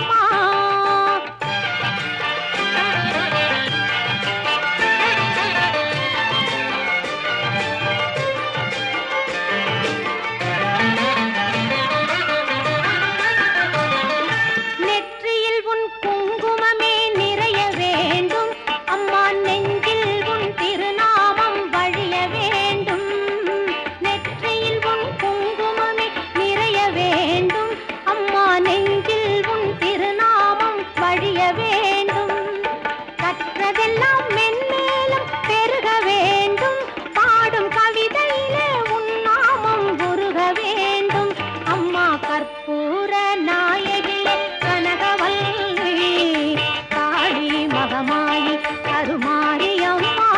அம்மா. நெற்றியில் உன் குங்குமமே நிறைய வேண்டும் அம்மா, நெஞ்சில் உன் திருநாமம் வழிய வேண்டும். நெற்றியில் உன் குங்குமமே நிறைய வேண்டும் அம்மா, நெஞ்சில் உன் திருநாமம் வழிய வேண்டும். கற்றதெல்லாம் மென்மேலும் பெருக வேண்டும், பாடும் கவிதையிலே உன் நாமம் உருக வேண்டும் அம்மா. கற்பூர நாயகியே கனகவல்லி, காளி மகமாயி கருமாரி அம்மா.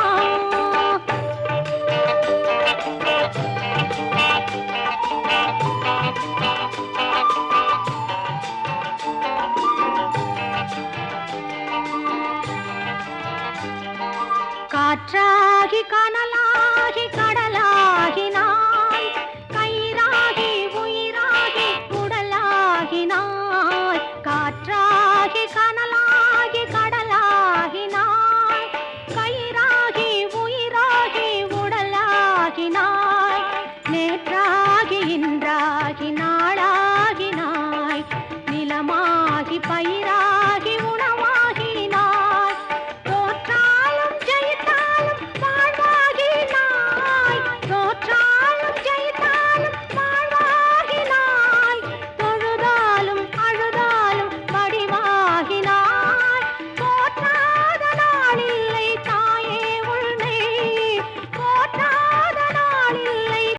காற்றாகி கனலாகி கடலாகினாய், கயிறாகி உயிராகி உடலாகினாய். காற்றாகி கனலாகி கடலாகினாய், கயிறாகி உயிராகி உடலாகினாய். நேற்றாகி இன்றாகி நாளாகினாய், நிலமாகி பயிரா